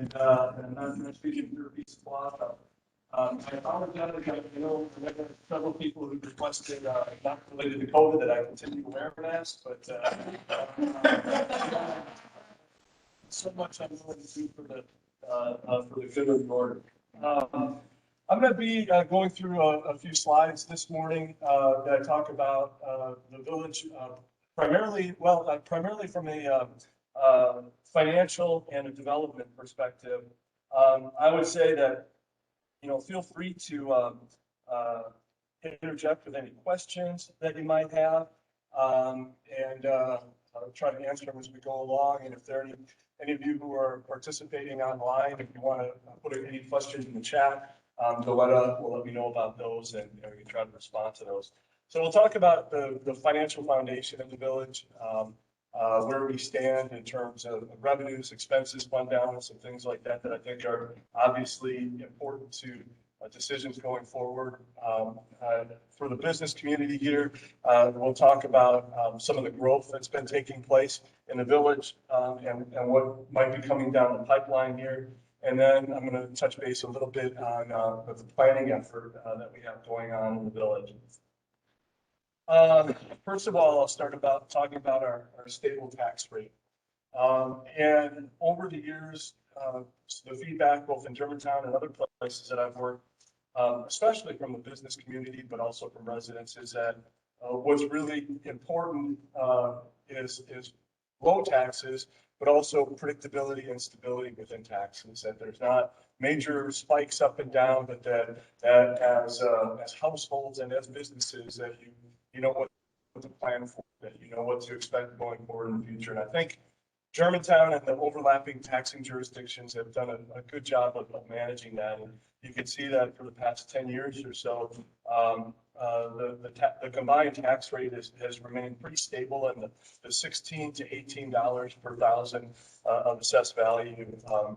and I'm speaking for a piece of cloth. I apologize. I know there are several people who requested, not related to COVID, that I continue to wear masks, but so much I'm willing to do for the good of the order. I'm going to be going through a few slides this morning that talk about the village, primarily from a financial and a development perspective. I would say that, feel free to interject with any questions that you might have, and I'll try to answer them as we go along. And if there are any of you who are participating online, if you want to put any questions in the chat, we'll let me know about those, and we can try to respond to those. So we'll talk about the financial foundation of the village, where we stand in terms of revenues, expenses, fund balance, and things like that I think are obviously important to decisions going forward. For the business community here, we'll talk about some of the growth that's been taking place in the village, and what might be coming down the pipeline here. And then I'm going to touch base a little bit on the planning effort that we have going on in the village. First of all, I'll start talking about our stable tax rate. And over the years, the feedback both in Germantown and other places that I've worked, especially from the business community, but also from residents, is that what's really important is low taxes, but also predictability and stability within taxes. That there's not major spikes up and down, but that as households and as businesses, that you know what to plan for, that you know what to expect going forward in the future. And I think Germantown and the overlapping taxing jurisdictions have done a good job of managing that. And you can see that for the past 10 years or so, the combined tax rate has remained pretty stable in the $16 to $18 per thousand of assessed value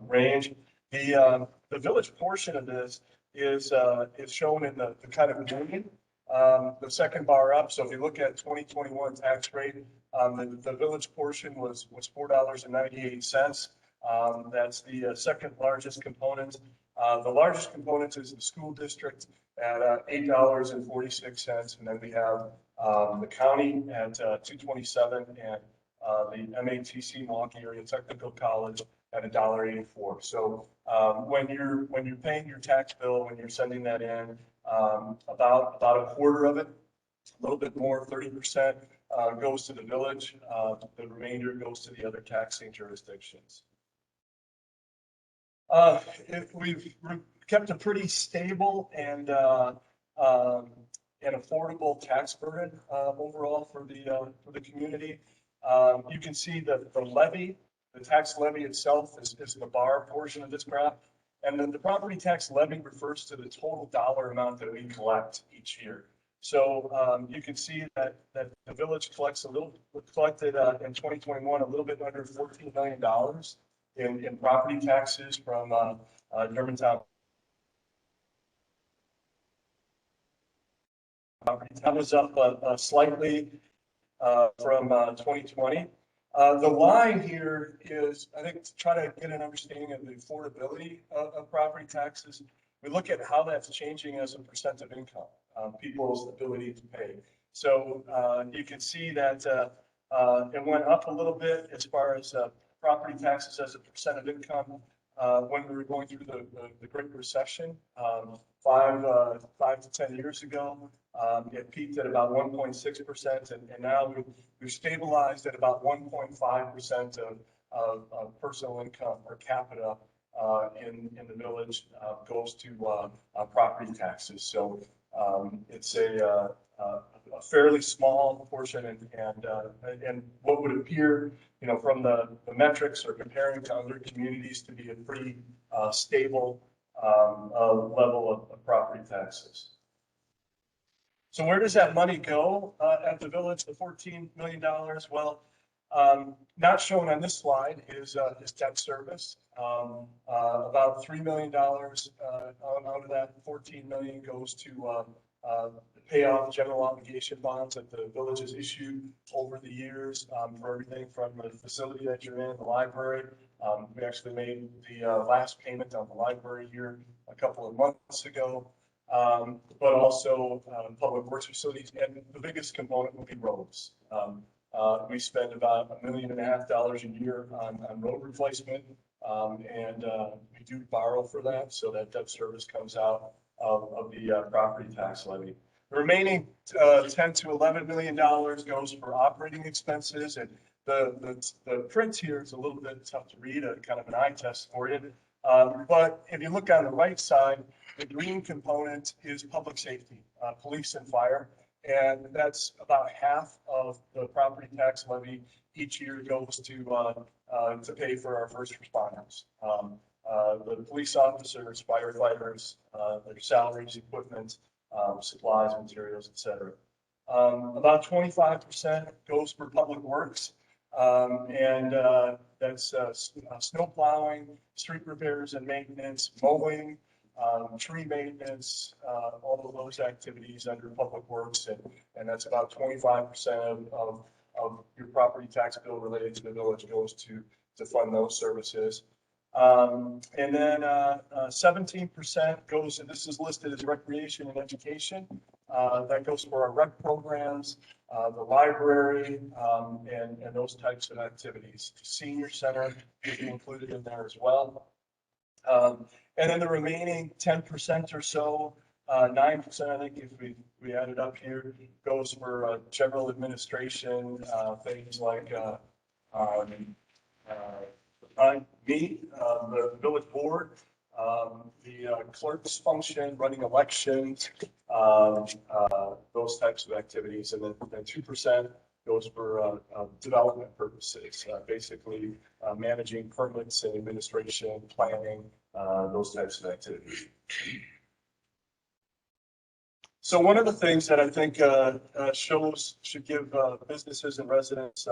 range. The village portion of this is shown in the kind of green, the second bar up. So if you look at 2021 tax rate, the village portion was $4.98. That's the second largest component. The largest component is the school district at $8.46, and then we have the county at $2.27, and the MATC Milwaukee Area Technical College at $1.84. So when you're paying your tax bill, when you're sending that in, about a quarter of it, a little bit more, 30%, goes to the village. The remainder goes to the other taxing jurisdictions. We've kept a pretty stable and affordable tax burden overall for the community. You can see that the tax levy itself is the bar portion of this graph, and then the property tax levy refers to the total dollar amount that we collect each year. So you can see that the village collected in 2021 a little bit under $14 million in property taxes from Germantown. That was up slightly from 2020. The line here is, I think, to try to get an understanding of the affordability of property taxes. We look at how that's changing as a percent of income, people's ability to pay. So you can see that it went up a little bit as far as property taxes as a percent of income when we were going through the Great Recession 5 to 10 years ago. It peaked at about 1.6%, and now we've stabilized at about 1.5% of personal income per capita in the village goes to property taxes. So it's a fairly small portion, and what would appear, from the metrics or comparing to other communities, to be a pretty stable level of property taxes. So where does that money go at the village, the $14 million? Well, not shown on this slide is debt service. About $3 million out of that $14 million goes to pay off general obligation bonds that the village has issued over the years for everything from the facility that you're in, the library, We actually made the last payment on the library here a couple of months ago, but also public works facilities, and the biggest component will be roads. We spend about $1.5 million a year on road replacement, and we do borrow for that, so that debt service comes out of the property tax levy. The remaining $10 to $11 million goes for operating expenses, and the print here is a little bit tough to read, kind of an eye test for you. But if you look on the right side, the green component is public safety, police and fire, and that's about half of the property tax levy each year goes to pay for our first responders. The police officers, firefighters, their salaries, equipment, supplies, materials, et cetera. About 25% goes for public works, and that's snow plowing, street repairs and maintenance, mowing, tree maintenance, all of those activities under public works, and that's about 25% of your property tax bill related to the village goes to fund those services. And then 17% goes, and this is listed as recreation and education. That goes for our rec programs, the library, and those types of activities. The senior center will be included in there as well. And then the remaining 10% or so, 9%, I think, if we add it up here, goes for general administration, things like the village board, the clerk's function, running elections, those types of activities, and then 2% goes for development purposes, basically managing permits and administration, planning, those types of activities. So one of the things that I think should give businesses and residents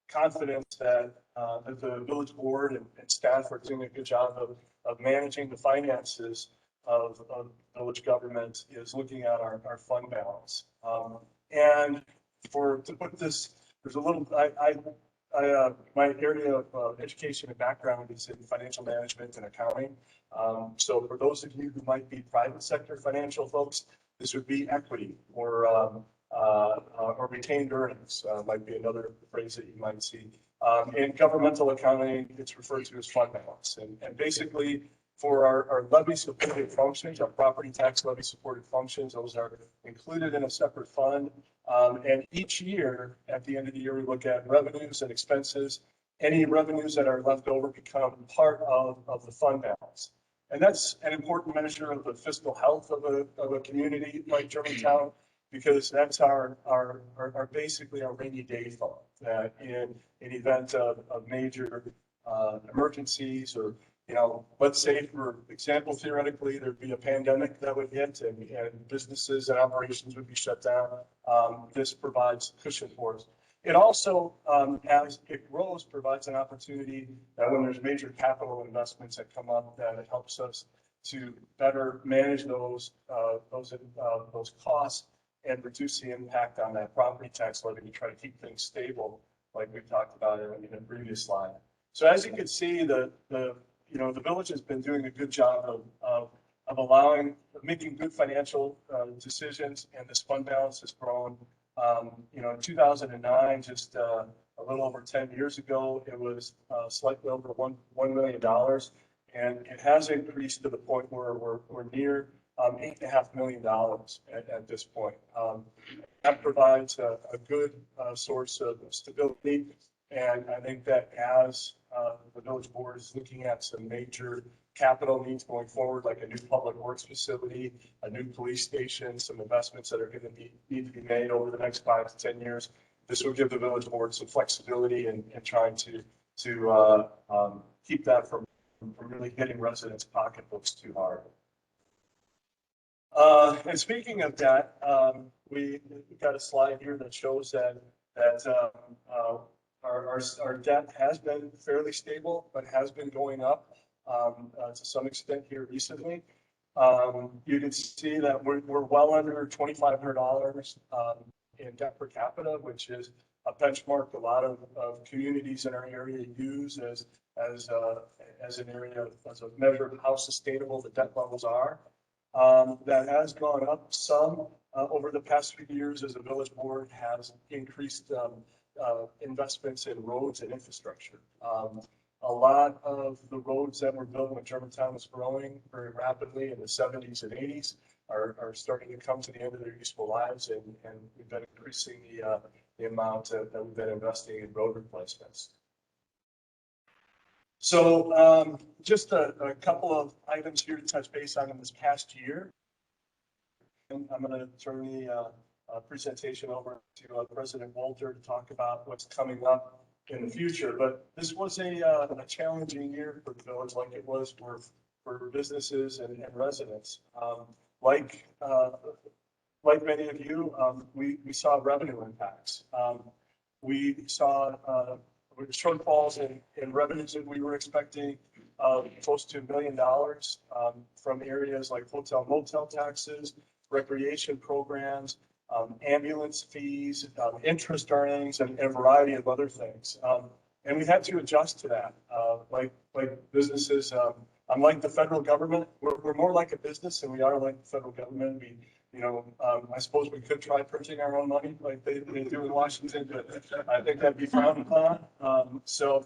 confidence that the village board and staff are doing a good job of managing the finances of village government is looking at our fund balance. And to put this, there's a little, my area of education and background is in financial management and accounting. So for those of you who might be private sector financial folks, this would be equity or retained earnings, might be another phrase that you might see. In governmental accounting, it's referred to as fund balance. And basically, for our levy supported functions, our property tax levy supported functions, those are included in a separate fund. And each year, at the end of the year, we look at revenues and expenses. Any revenues that are left over become part of the fund balance. And that's an important measure of the fiscal health of a community like Germantown, because that's our basically our rainy day fund, that in event of major emergencies, or, you know, let's say, for example, theoretically, there'd be a pandemic that would hit and businesses and operations would be shut down. This provides cushion for us. It also, as it grows, provides an opportunity that when there's major capital investments that come up, that it helps us to better manage those costs and reduce the impact on that property tax levy to try to keep things stable, like we talked about in the previous slide. So as you can see, the village has been doing a good job of making good financial decisions, and this fund balance has grown. In 2009, just a little over 10 years ago, it was slightly over $1 million, and it has increased to the point where we're near $8.5 million at this point. That provides a good source of stability, and I think that as the village board is looking at some major capital needs going forward, like a new public works facility, a new police station, some investments that are going to need to be made over the next 5 to 10 years, this will give the village board some flexibility in trying to keep that from really hitting residents' pocketbooks too hard. And speaking of that, we've got a slide here that shows that our debt has been fairly stable, but has been going up to some extent here recently. You can see that we're well under $2,500 in debt per capita, which is a benchmark a lot of communities in our area use as an area, as a measure of how sustainable the debt levels are. That has gone up some over the past few years as the village board has increased investments in roads and infrastructure. A lot of the roads that were built when Germantown was growing very rapidly in the 70s and 80s are starting to come to the end of their useful lives, and we've been increasing the amount that we've been investing in road replacements. So just a couple of items here to touch base on in this past year. And I'm going to turn the presentation over to President Walter to talk about what's coming up in the future. But this was a challenging year for the village, like it was for businesses and residents. Like many of you, we saw revenue impacts. We saw shortfalls in revenues that we were expecting, close to $1 million from areas like hotel motel taxes, recreation programs, ambulance fees, interest earnings, and a variety of other things. And we had to adjust to that. Like businesses, unlike the federal government, we're more like a business than we are like the federal government. I suppose we could try printing our own money like they do in Washington, but I think that'd be frowned upon. So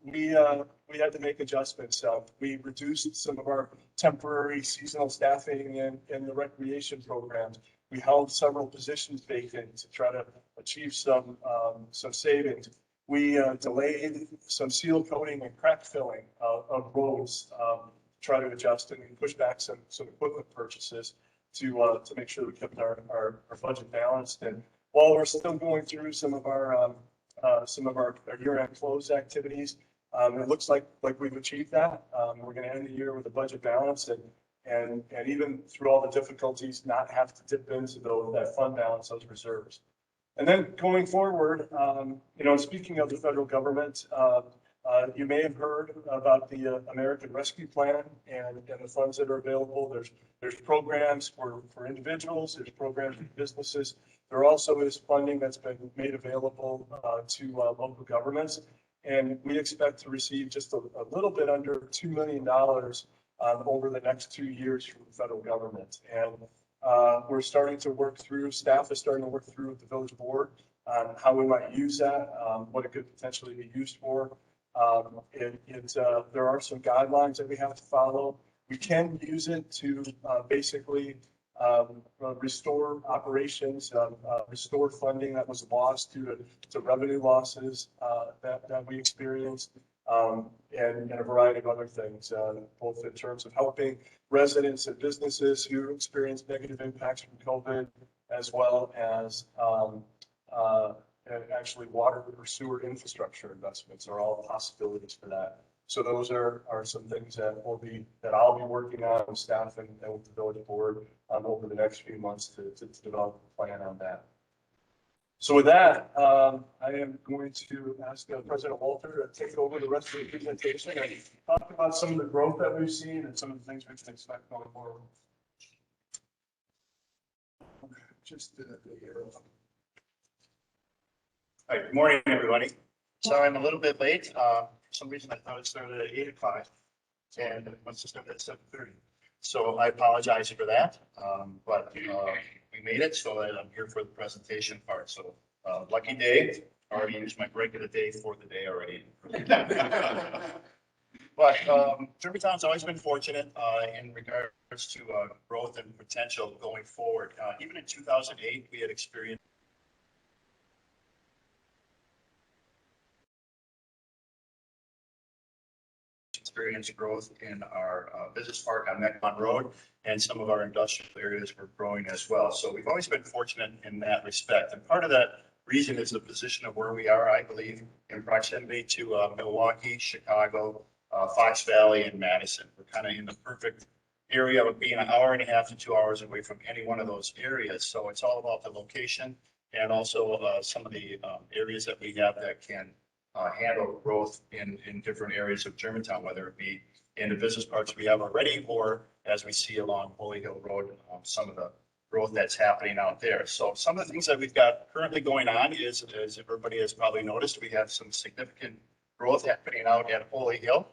we had to make adjustments. We reduced some of our temporary seasonal staffing in the recreation programs. We held several positions vacant to try to achieve some savings. We delayed some seal coating and crack filling of roads to try to adjust, and we pushed back some equipment purchases to make sure we kept our budget balanced. And while we're still going through some of our year-end close activities, it looks like we've achieved that. We're going to end the year with a budget balance, and even through all the difficulties, not have to dip into that fund balance, those reserves. And then going forward, speaking of the federal government, you may have heard about the American Rescue Plan and the funds that are available. There's programs for individuals, there's programs for businesses. There also is funding that's been made available to local governments. And we expect to receive just a little bit under $2 million over the next 2 years from the federal government. And we're starting to work through, staff is starting to work through with the village board on how we might use that, what it could potentially be used for. There are some guidelines that we have to follow. We can use it to basically restore operations, restore funding that was lost due to revenue losses that we experienced, and a variety of other things, both in terms of helping residents and businesses who experience negative impacts from COVID, as well as and actually water or sewer infrastructure investments are all possibilities for that. So those are some things that I'll be working on with staff and with the village board over the next few months to develop a plan on that. So with that, I am going to ask President Walter to take over the rest of the presentation and talk about some of the growth that we've seen and some of the things we can expect going forward. Just the arrow. All right, good morning, everybody. Sorry, I'm a little bit late. For some reason, I thought it started at 8 o'clock, and it must have started at 7:30. So I apologize for that, but we made it, so I'm here for the presentation part. So lucky day. Already used my break of the day for the day already. But Germantown's always been fortunate in regards to growth and potential going forward. Even in 2008, we had experienced growth in our business park on Mecklenburg Road, and some of our industrial areas were growing as well. So we've always been fortunate in that respect. And part of that reason is the position of where we are, I believe, in proximity to Milwaukee, Chicago, Fox Valley, and Madison. We're kind of in the perfect area of being an hour and a half to 2 hours away from any one of those areas. So it's all about the location and also some of the areas that we have that can handle growth in different areas of Germantown, whether it be in the business parks we have already, or as we see along Holy Hill Road, some of the growth that's happening out there. So some of the things that we've got currently going on is, as everybody has probably noticed, we have some significant growth happening out at Holy Hill.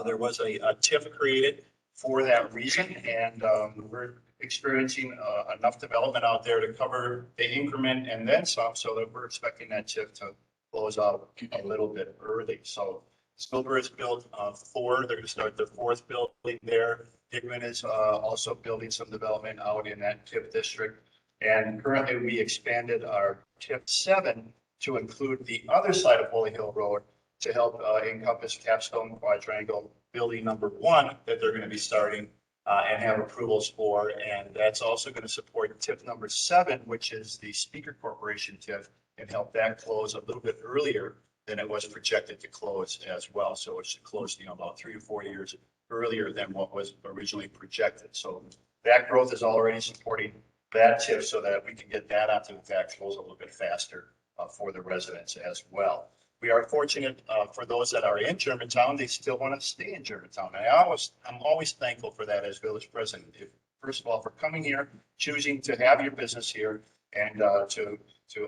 There was a TIF created for that reason, and we're experiencing enough development out there to cover the increment and then some, so that we're expecting that TIF to close out a little bit early. So Spilber has built four. They're going to start their fourth building there. Hickman is also building some development out in that TIF district. And currently we expanded our TIF 7 to include the other side of Holy Hill Road to help encompass Capstone Quadrangle Building number 1 that they're going to be starting and have approvals for. And that's also going to support TIF number 7, which is the Speaker Corporation TIF, and help that close a little bit earlier than it was projected to close as well. So it should close, about 3 to 4 years earlier than what was originally projected. So that growth is already supporting that TIF so that we can get that onto that close a little bit faster for the residents as well. We are fortunate for those that are in Germantown, they still want to stay in Germantown. And I'm always thankful for that as village president. First of all, for coming here, choosing to have your business here, and to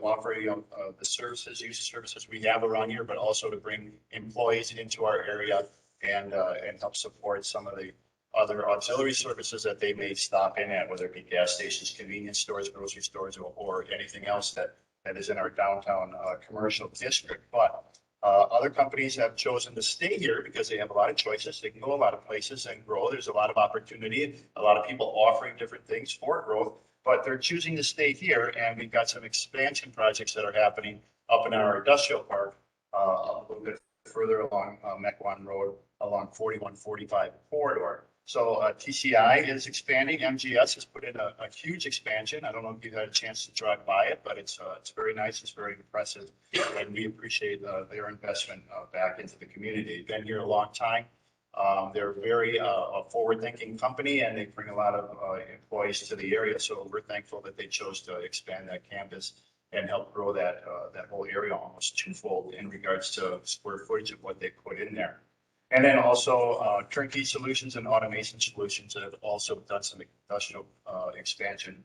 offer the services, use of services we have around here, but also to bring employees into our area and help support some of the other auxiliary services that they may stop in at, whether it be gas stations, convenience stores, grocery stores, or anything else that is in our downtown commercial district. But other companies have chosen to stay here because they have a lot of choices. They can go a lot of places and grow. There's a lot of opportunity, a lot of people offering different things for growth, but they're choosing to stay here. And we've got some expansion projects that are happening up in our industrial park, a little bit further along Mequon Road, along 4145 corridor. So TCI is expanding. MGS has put in a huge expansion. I don't know if you've had a chance to drive by it, but it's very nice. It's very impressive, and we appreciate their investment back into the community. Been here a long time. They're very a forward-thinking company, and they bring a lot of employees to the area. So we're thankful that they chose to expand that campus and help grow that whole area almost twofold in regards to square footage of what they put in there. And then also turnkey solutions and automation solutions that have also done some industrial expansion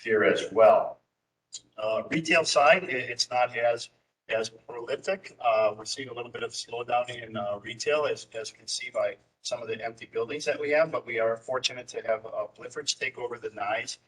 here as well. Retail side, it's not as prolific. We're seeing a little bit of slowdown in retail, as you can see by some of the empty buildings that we have, but we are fortunate to have Bliffords take over the Nyes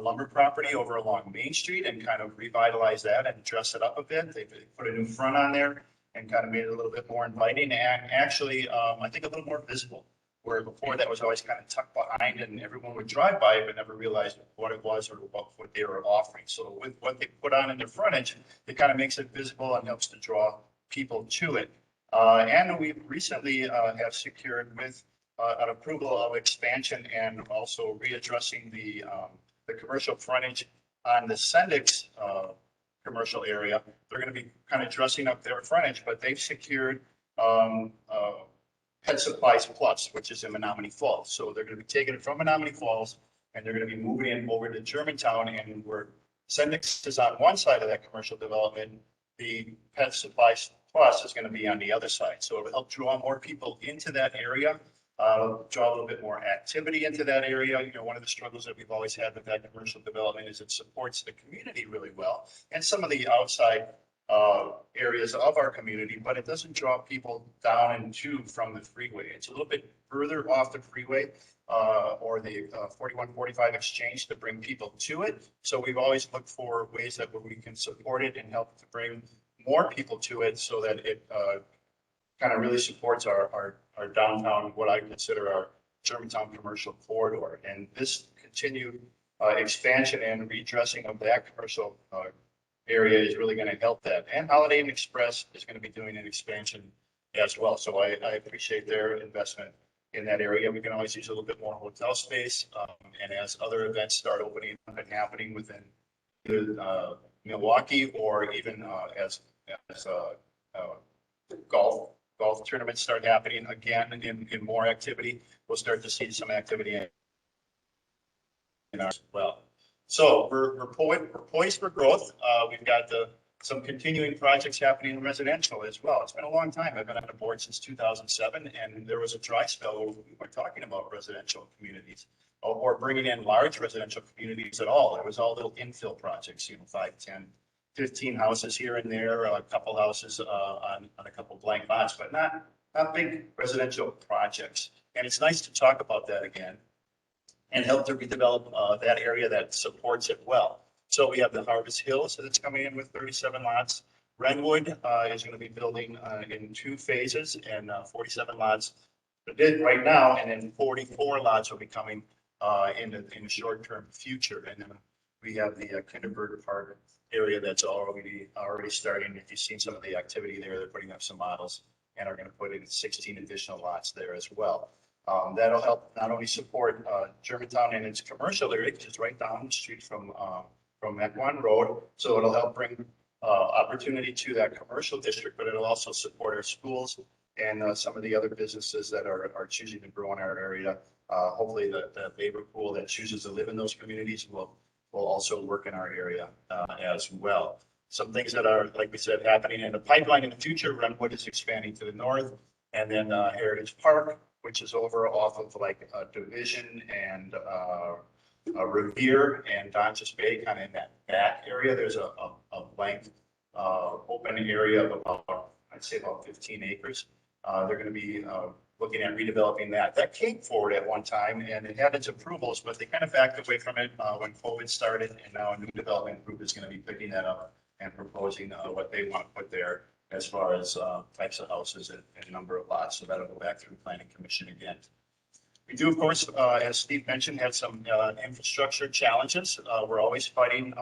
lumber property over along Main Street and kind of revitalize that and dress it up a bit. They put a new front on there and kind of made it a little bit more inviting and actually, I think a little more visible, where before that was always kind of tucked behind and everyone would drive by it but never realized what it was or what they were offering. So with what they put on in their frontage, it kind of makes it visible and helps to draw people to it. And we recently have secured with an approval of expansion and also readdressing the commercial frontage on the Sendix commercial area. They're going to be kind of dressing up their frontage, but they've secured Pet Supplies Plus, which is in Menominee Falls. So they're going to be taking it from Menominee Falls and they're going to be moving it over to Germantown, and where Sendix is on one side of that commercial development, the Pet Supplies Plus is going to be on the other side. So it'll help draw more people into that area, draw a little bit more activity into that area. One of the struggles that we've always had with that commercial development is it supports the community really well and some of the outside areas of our community, but it doesn't draw people down and to from the freeway. It's a little bit further off the freeway or the 4145 exchange to bring people to it. So we've always looked for ways that we can support it and help to bring more people to it so that it kind of really supports our downtown, what I consider our Germantown commercial corridor. And this continued expansion and redressing of that commercial area is really going to help that. And Holiday Inn Express is going to be doing an expansion as well. So I appreciate their investment in that area. We can always use a little bit more hotel space. And as other events start opening up and happening within either Milwaukee or even as golf tournaments start happening again in more activity, we'll start to see some activity in ours as well. So we're poised for growth. We've got some continuing projects happening in residential as well. It's been a long time. I've been on the board since 2007, and there was a dry spell where we were talking about residential communities. or bringing in large residential communities at all. It was all little infill projects, 5, 10, 15 houses here and there, a couple houses on a couple blank lots, but not big residential projects. And it's nice to talk about that again and help to redevelop that area that supports it well. So we have the Harvest Hills that's coming in with 37 lots. Renwood is going to be building in 2 phases and 47 lots right now, and then 44 lots will be coming in the short-term future. And then we have the Kinderberg Park area that's already starting. If you've seen some of the activity there, they're putting up some models and are going to put in 16 additional lots there as well. That'll help not only support Germantown and its commercial area, which is right down the street from Mequon Road. So it'll help bring opportunity to that commercial district, but it'll also support our schools and some of the other businesses that are choosing to grow in our area. Hopefully the labor pool that chooses to live in those communities will also work in our area as well. Some things that are, like we said, happening in the pipeline in the future. Renwood is expanding to the north, and then Heritage Park, which is over off of like Division and Revere and Donchis Bay, kind of in that back area. There's a blank open area of about, I'd say about 15 acres. They're going to be looking at redeveloping that. That came forward at one time and it had its approvals, but they kind of backed away from it when COVID started, and now a new development group is going to be picking that up and proposing what they want to put there as far as types of houses and number of lots. So that'll go back through Planning Commission again. We do, of course, as Steve mentioned, have some infrastructure challenges. We're always fighting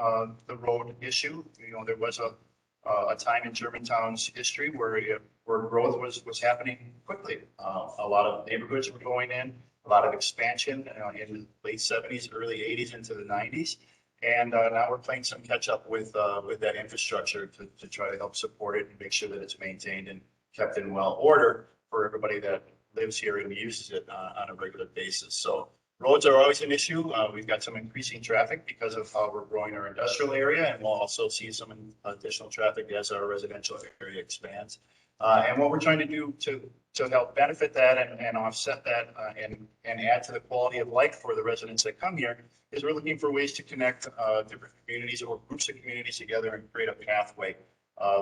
the road issue. There was a time in Germantown's history where growth was happening quickly. A lot of neighborhoods were going in, a lot of expansion in the late 70s, early 80s into the 90s. And now we're playing some catch up with that infrastructure to try to help support it and make sure that it's maintained and kept in well order for everybody that lives here and uses it on a regular basis. So roads are always an issue. We've got some increasing traffic because of how we're growing our industrial area, and we'll also see some additional traffic as our residential area expands. And what we're trying to do to help benefit that and offset that and add to the quality of life for the residents that come here is we're looking for ways to connect different communities or groups of communities together and create a pathway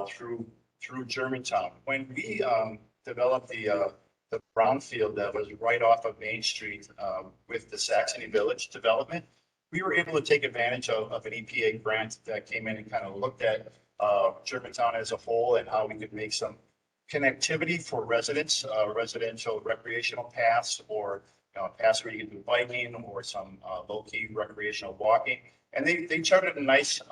through Germantown. When we developed the brownfield that was right off of Main Street with the Saxony Village development, we were able to take advantage of an EPA grant that came in and kind of looked at Germantown as a whole and how we could make some connectivity for residents, residential recreational paths, or paths where you can do biking or some low-key recreational walking. And they charted a nice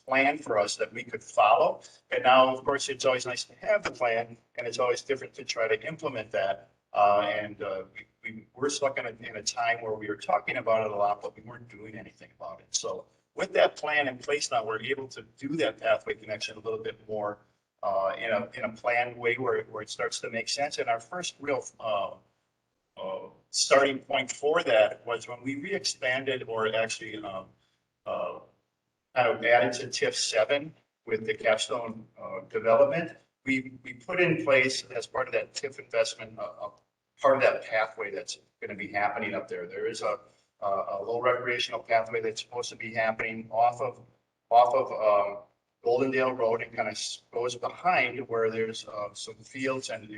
plan for us that we could follow. And now, of course, it's always nice to have the plan, and it's always different to try to implement that. We're stuck in a time where we were talking about it a lot, but we weren't doing anything about it. So with that plan in place now, we're able to do that pathway connection a little bit more in a planned way where it starts to make sense. And our first real starting point for that was when we re-expanded, or actually kind of added to TIF 7 with the Capstone development. We put in place, as part of that TIF investment, part of that pathway that's going to be happening up there. There is a low recreational pathway that's supposed to be happening off of Goldendale Road and kind of goes behind where there's some fields and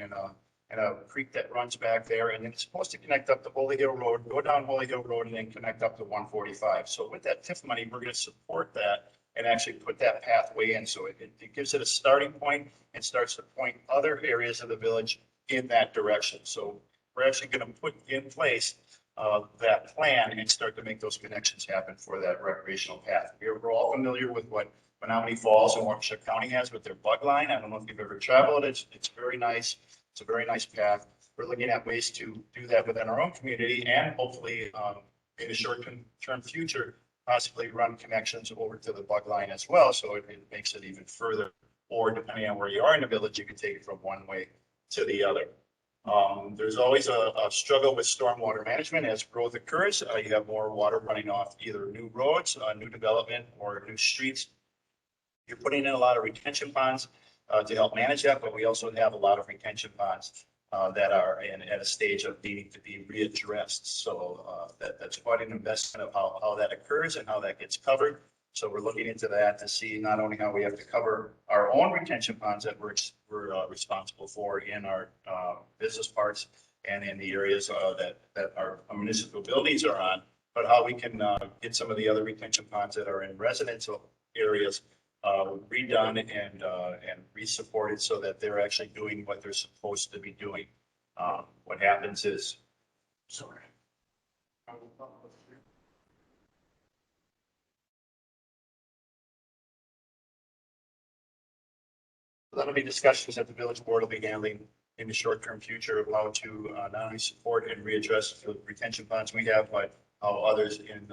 a creek that runs back there. And then it's supposed to connect up to Holy Hill Road, go down Holy Hill Road, and then connect up to 145. So with that TIF money, we're going to support that and actually put that pathway in. So it gives it a starting point and starts to point other areas of the village in that direction. So we're actually going to put in place that plan and start to make those connections happen for that recreational path. We're all familiar with what Menominee Falls and Waukesha County has with their bug line. I don't know if you've ever traveled. It's very nice. It's a very nice path. We're looking at ways to do that within our own community, and hopefully in the short-term future, possibly run connections over to the bug line as well. So it makes it even further, or depending on where you are in the village, you can take it from one way to the other. There's always a struggle with stormwater management as growth occurs. You have more water running off either new roads, new development, or new streets. You're putting in a lot of retention ponds to help manage that, but we also have a lot of retention ponds that are at a stage of needing to be readdressed. So that's quite an investment of how that occurs and how that gets covered. So we're looking into that to see not only how we have to cover our own retention ponds that we're responsible for in our business parks and in the areas that our municipal buildings are on, but how we can get some of the other retention ponds that are in residential areas redone and re-supported so that they're actually doing what they're supposed to be doing. What happens is, sorry. That'll be discussions that the village board will be handling in the short-term future of how to not only support and readdress the retention ponds we have, but how others in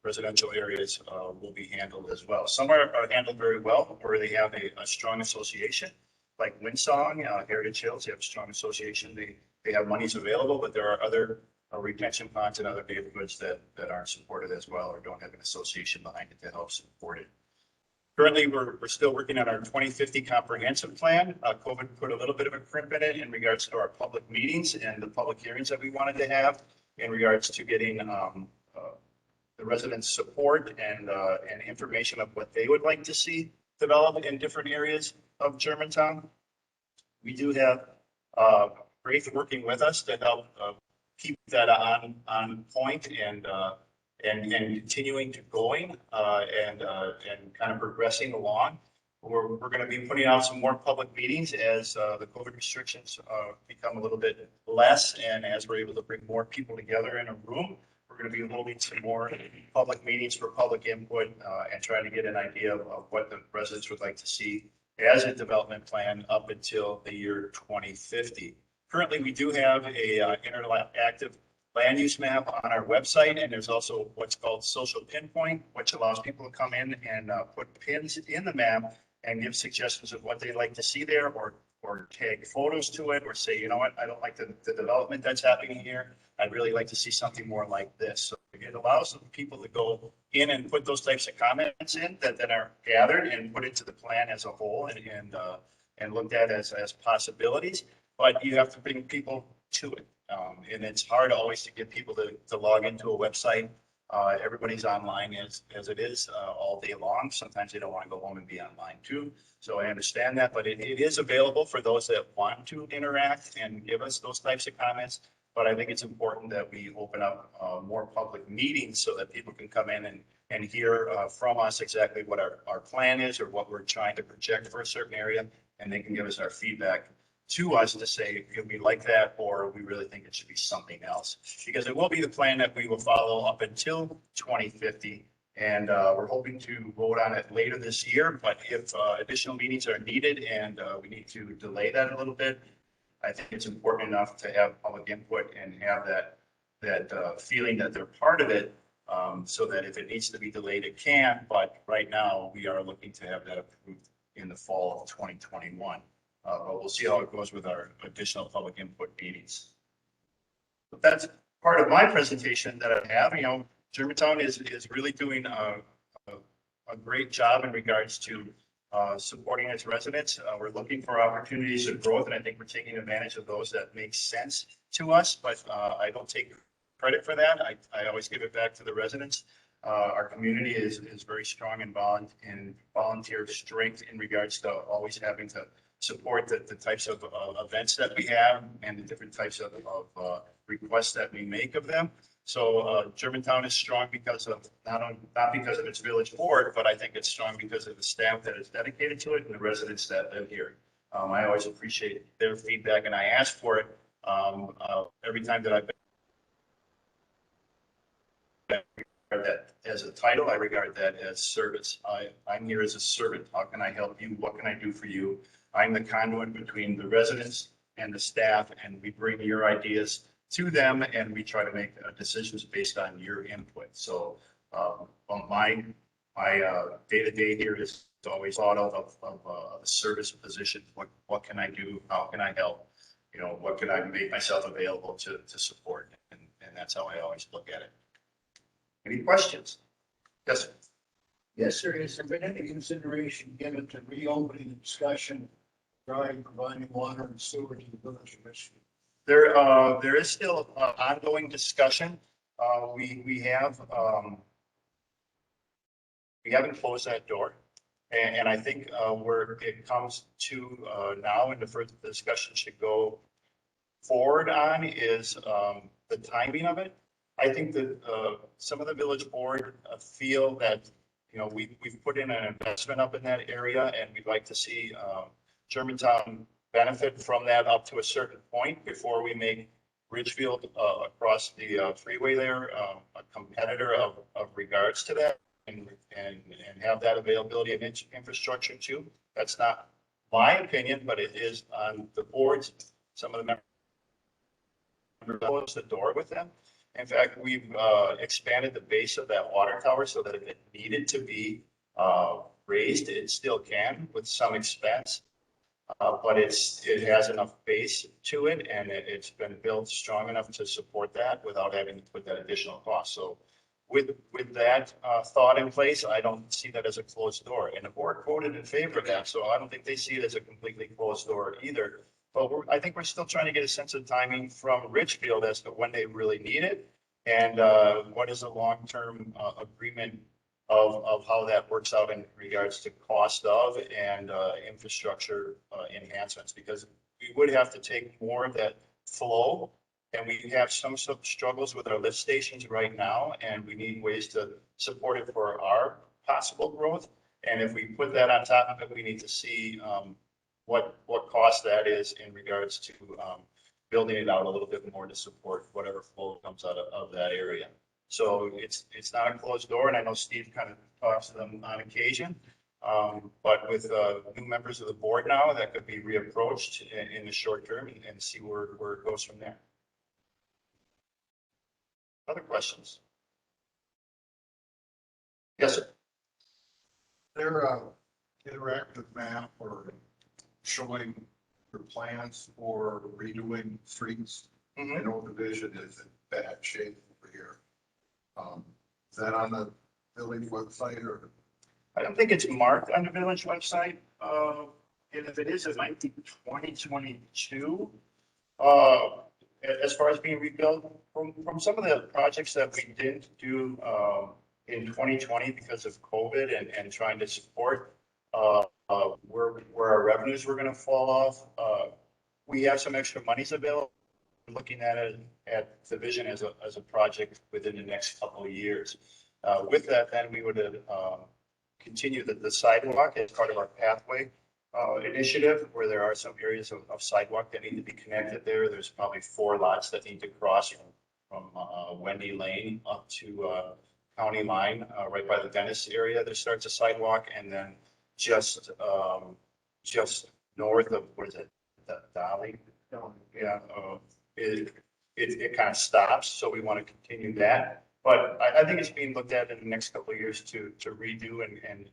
residential areas will be handled as well. Some are handled very well, where they have a strong association, like Windsong, Heritage Hills, they have a strong association. They have monies available, but there are other retention ponds in other neighborhoods that aren't supported as well or don't have an association behind it to help support it. Currently, we're still working on our 2050 comprehensive plan. COVID put a little bit of a crimp in it in regards to our public meetings and the public hearings that we wanted to have in regards to getting the residents' support and information of what they would like to see develop in different areas of Germantown. We do have Grace working with us to help keep that on point and continuing to going and kind of progressing along. We're going to be putting out some more public meetings as the COVID restrictions become a little bit less, and as we're able to bring more people together in a room. We're going to be holding some more public meetings for public input and trying to get an idea of what the residents would like to see as a development plan up until the year 2050. Currently, we do have a interactive land use map on our website, and there's also what's called social pinpoint, which allows people to come in and put pins in the map and give suggestions of what they'd like to see there, or tag photos to it, or say, you know what, I don't like the development that's happening here. I'd really like to see something more like this. So it allows people to go in and put those types of comments in that are gathered and put into the plan as a whole and looked at as possibilities. But you have to bring people to it. And it's hard always to get people to log into a website. Everybody's online as it is all day long. Sometimes they don't want to go home and be online too. So I understand that, but it is available for those that want to interact and give us those types of comments. But I think it's important that we open up more public meetings so that people can come in and hear from us exactly what our plan is or what we're trying to project for a certain area. And they can give us our feedback to us to say, if we like that, or we really think it should be something else. Because it will be the plan that we will follow up until 2050. And we're hoping to vote on it later this year. But if additional meetings are needed and we need to delay that a little bit, I think it's important enough to have public input and have that feeling that they're part of it, so that if it needs to be delayed, it can. But right now, we are looking to have that approved in the fall of 2021. But we'll see how it goes with our additional public input meetings. But that's part of my presentation that I have. You know, Germantown is really doing a great job in regards to supporting its residents. We're looking for opportunities of growth, and I think we're taking advantage of those that make sense to us. But I don't take credit for that. I always give it back to the residents. Our community is very strong in volunteer strength in regards to always having to support the types of events that we have and the different types of requests that we make of them. So Germantown is strong because of not because of its village board, but I think it's strong because of the staff that is dedicated to it and the residents that live here. I always appreciate their feedback, and I ask for it every time that I've been. That as a title, I regard that as service. I'm here as a servant. How can I help you? What can I do for you? I'm the conduit between the residents and the staff, and we bring your ideas to them, and we try to make decisions based on your input. So my day-to-day here is always thought of a service position. What can I do? How can I help? You know, what can I make myself available to support? And that's how I always look at it. Any questions? Yes, sir. Yes, sir. Has there been any consideration given to reopening the discussion regarding providing water and sewer to the village of Michigan? There is still ongoing discussion. We haven't closed that door. And I think where it comes to now and the further discussion should go forward on is the timing of it. I think that some of the village board feel that, you know, we've put in an investment up in that area and we'd like to see Germantown benefit from that up to a certain point before we make Ridgefield across the freeway there a competitor of regards to that and have that availability of infrastructure too. That's not my opinion, but it is on the boards. Some of the members closed the door with them. In fact, we've expanded the base of that water tower so that if it needed to be raised, it still can with some expense. But it has enough base to it and it's been built strong enough to support that without having to put that additional cost. So with that thought in place, I don't see that as a closed door. And the board voted in favor of that, so I don't think they see it as a completely closed door either. But I think we're still trying to get a sense of timing from Ridgefield as to when they really need it and what is a long-term agreement of how that works out in regards to cost of and infrastructure enhancements, because we would have to take more of that flow. And we have some struggles with our lift stations right now, and we need ways to support it for our possible growth. And if we put that on top of it, we need to see what cost that is in regards to building it out a little bit more to support whatever flow comes out of that area. So it's not a closed door, and I know Steve kind of talks to them on occasion. But with new members of the board now, that could be reapproached in the short term and see where it goes from there. Other questions? Yes, sir. There interactive map or showing your plans for redoing streets. I know the vision is in bad shape over here. Is that on the village website or? I don't think it's marked on the village website. And if it is, it might be 2022. As far as being rebuilt, from some of the projects that we didn't do in 2020 because of COVID and trying to support where our revenues were going to fall off, we have some extra monies available. Looking at it at the vision as a project within the next couple of years. With that, then we would continue the sidewalk as part of our pathway initiative, where there are some areas of sidewalk that need to be connected there. There's probably 4 lots that need to cross from Wendy Lane up to County Line, right by the Venice area. There starts a sidewalk, and then just north of, what is it, the Dolly? Yeah, it kind of stops. So we want to continue that. But I think it's being looked at in the next couple of years to redo and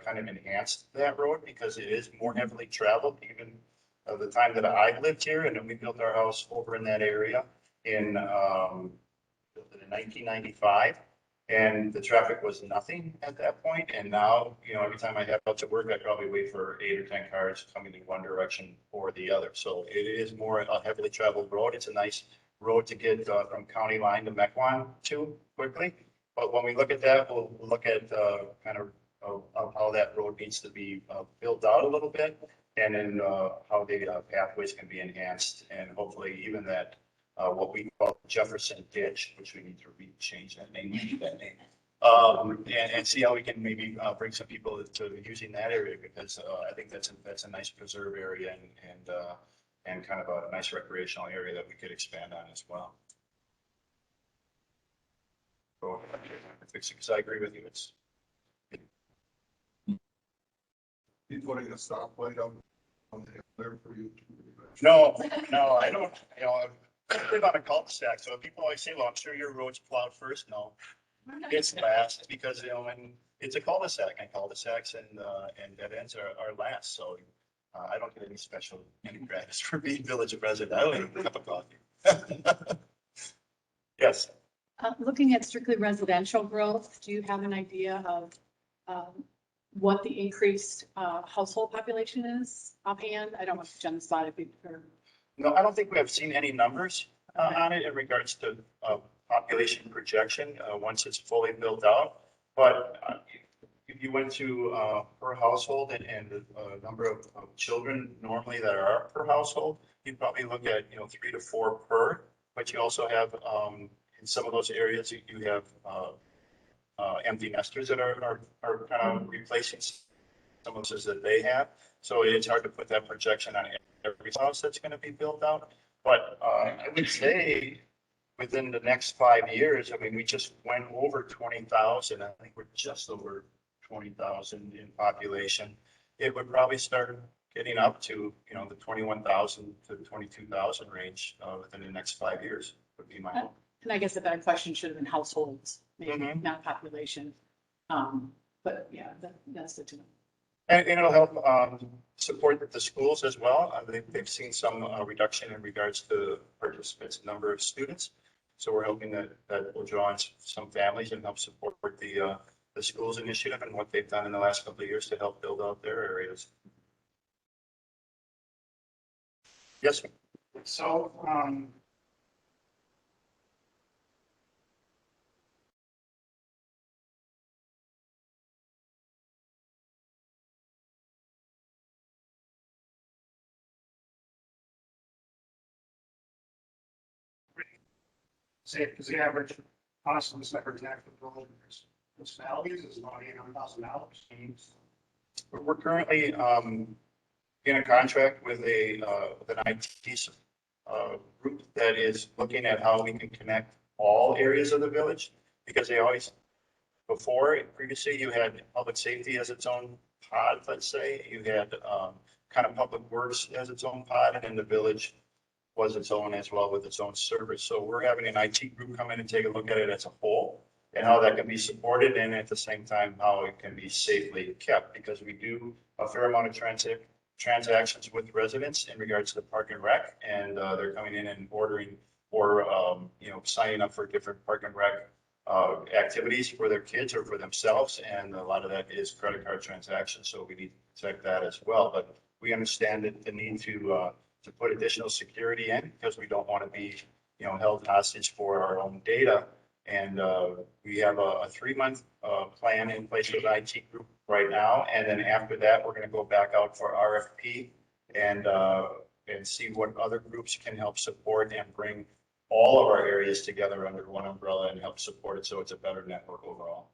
kind of enhance that road, because it is more heavily traveled. Even the time that I lived here, and then we built our house over in that area in 1995, and the traffic was nothing at that point. And now, you know, every time I head out to work, I probably wait for 8 or 10 cars coming in one direction or the other. So it is more a heavily traveled road. It's a nice road to get from County Line to Mequon to quickly. But when we look at that, we'll look at kind of how that road needs to be built out a little bit, and then how the pathways can be enhanced, and hopefully even that what we call Jefferson Ditch, which we need to change that name, and see how we can maybe bring some people to using that area, because I think that's a nice preserve area and kind of a nice recreational area that we could expand on as well. So, because I agree with you, it's. You putting a stoplight on there for you? No, I don't, you know, I live on a cul-de-sac, so people always say, well, I'm sure your road's plowed first. No, it's last, because, you know, and it's a cul-de-sac, and cul-de-sacs and dead ends are last. So I don't get any special credits for being village resident. I only have a cup of coffee. Yes. Looking at strictly residential growth, do you have an idea of what the increased household population is offhand? I don't want to jump spot if you. No, I don't think we have seen any numbers on it in regards to population projection once it's fully built out. But if you went to per household and the number of children normally that are per household, you'd probably look at, 3 to 4 per. But you also have in some of those areas, you have empty nesters that are kind of replacing some of those that they have. So it's hard to put that projection on every house that's going to be built out. But I would say within the next 5 years, I mean, we just went over 20,000. I think we're just over 20,000 in population. It would probably start getting up to, the 21,000 to 22,000 range within the next 5 years would be my hope. And I guess the better question should have been households, maybe Mhm. not population. But yeah, that's good to know. And it'll help support the schools as well. They've seen some reduction in regards to participants, number of students. So we're hoping that will draw in some families and help support the schools initiative and what they've done in the last couple of years to help build out their areas. Yes, sir. So, say, because the average cost of the second tax for municipalities is about $800,000. We're currently in a contract with with an IT group that is looking at how we can connect all areas of the village, because they always, previously you had public safety as its own pod, let's say, you had kind of public works as its own pod, and then the village was its own as well with its own service. So we're having an IT group come in and take a look at it as a whole and how that can be supported, and at the same time, how it can be safely kept, because we do a fair amount of transactions with residents in regards to the park and rec, and they're coming in and ordering or, signing up for different park and rec activities for their kids or for themselves. And a lot of that is credit card transactions. So we need to check that as well. But we understand that the need to put additional security in, because we don't want to be, held hostage for our own data. And we have a 3-month plan in place with the IT group right now. And then after that, we're going to go back out for RFP and see what other groups can help support and bring all of our areas together under one umbrella and help support it so it's a better network overall.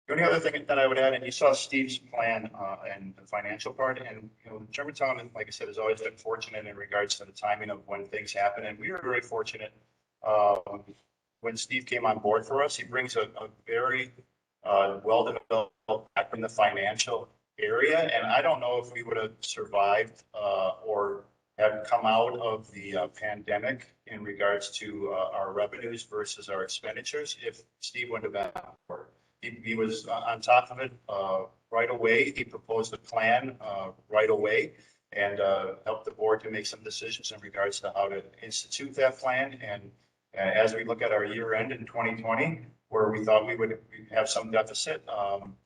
The only other thing that I would add, and you saw Steve's plan and the financial part, and Germantown, like I said, has always been fortunate in regards to the timing of when things happen, and we were very fortunate when Steve came on board for us. He brings a very well-developed back in the financial area, and I don't know if we would have survived or have come out of the pandemic in regards to our revenues versus our expenditures if Steve wouldn't have been on board. He was on top of it right away. He proposed a plan right away and helped the board to make some decisions in regards to how to institute that plan. And as we look at our year end in 2020, where we thought we would have some deficit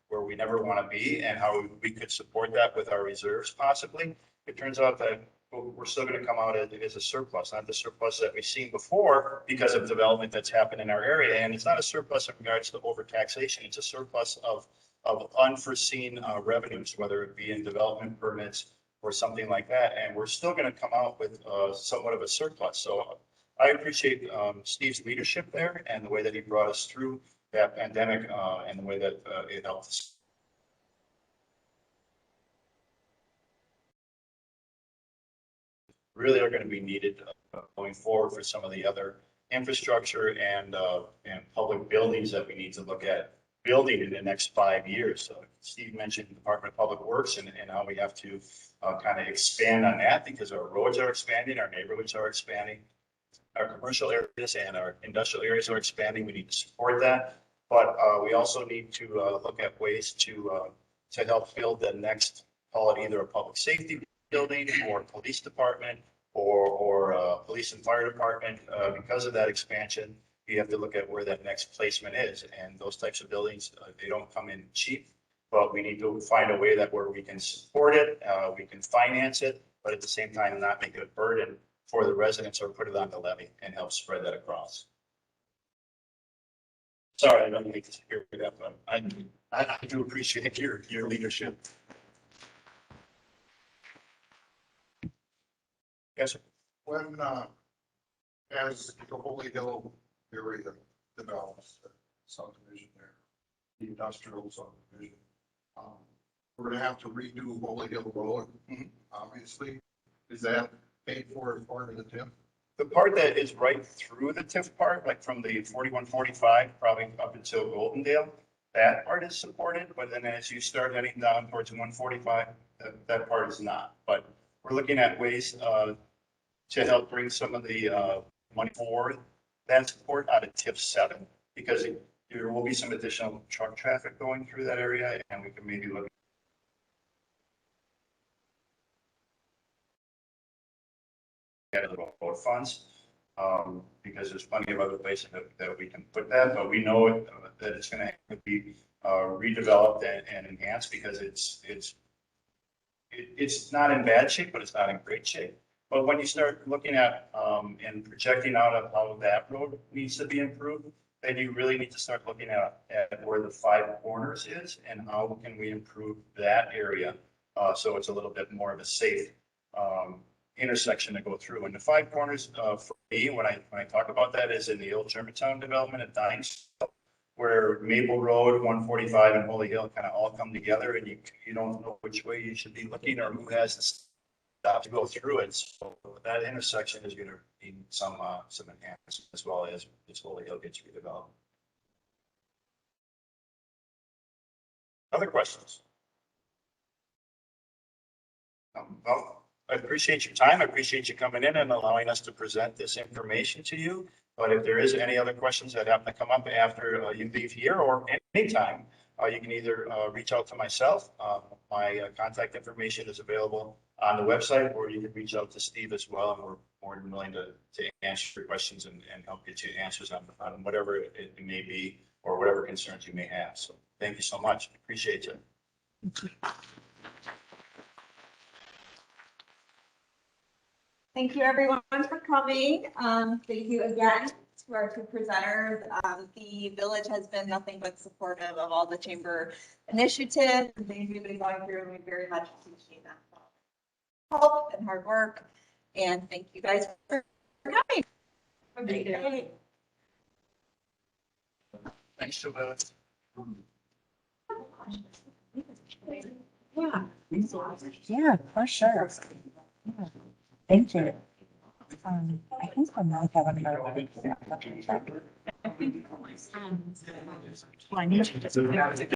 where we never want to be, and how we could support that with our reserves possibly, it turns out that we're still going to come out as a surplus, not the surplus that we've seen before because of development that's happened in our area. And it's not a surplus in regards to overtaxation. It's a surplus of unforeseen revenues, whether it be in development permits or something like that. And we're still going to come out with somewhat of a surplus. So I appreciate Steve's leadership there and the way that he brought us through that pandemic and the way that it helped us. Really are going to be needed going forward for some of the other infrastructure and public buildings that we need to look at building in the next 5 years. So Steve mentioned the Department of Public Works and how we have to kind of expand on that, because our roads are expanding, our neighborhoods are expanding, our commercial areas and our industrial areas are expanding. We need to support that, but we also need to look at ways to help build the next, call it either a public safety building or police department or police and fire department. Because of that expansion, you have to look at where that next placement is. And those types of buildings, they don't come in cheap. but we need to find a way that where we can support it, we can finance it, but at the same time, not make it a burden for the residents or put it on the levy and help spread that across. Sorry, I don't need to hear that, but I do appreciate your leadership. Yes, sir. When, as the Holy Hill area develops, subdivision there, the industrial subdivision, we're gonna have to redo Holy Hill Road, obviously. Is that paid for as part of the TIF? the part that is right through the TIF part, like from the 4145, probably up until Goldendale, that part is supported, but then as you start heading down towards 145, that part is not. But we're looking at ways to help bring some of the money forward, that support out of TIF 7, because there will be some additional truck traffic going through that area, and we can maybe look at it about funds, because there's plenty of other places that we can put that, but we know that it's going to have to be redeveloped and enhanced, because it's not in bad shape, but it's not in great shape. But when you start looking at and projecting out of how that road needs to be improved, then you really need to start looking at where the 5 corners is and how can we improve that area, so it's a little bit more of a safe intersection to go through. And the 5 corners, for me, when I talk about that, is in the old Germantown development at Dines, where Maple Road, 145, and Holy Hill kind of all come together, and you don't know which way you should be looking or who has to stop to go through it. So that intersection is going to need some enhancements, as well as Holy Hill gets redeveloped. Other questions? Well, I appreciate your time. I appreciate you coming in and allowing us to present this information to you. But if there is any other questions that happen to come up after you leave here or anytime, you can either reach out to myself. My contact information is available on the website, or you can reach out to Steve as well. And we're more than willing to answer your questions and help get you answers on whatever it may be or whatever concerns you may have. So thank you so much. Appreciate you. Thank you, everyone, for coming. Thank you again to our 2 presenters. The village has been nothing but supportive of all the chamber initiatives and things we've been going through, and we very much appreciate that help and hard work. And thank you guys for coming. Have a great day. Thanks so much. Yeah. Yeah, for sure. Yeah. Thank you. I think we might have another. Well, I need you to.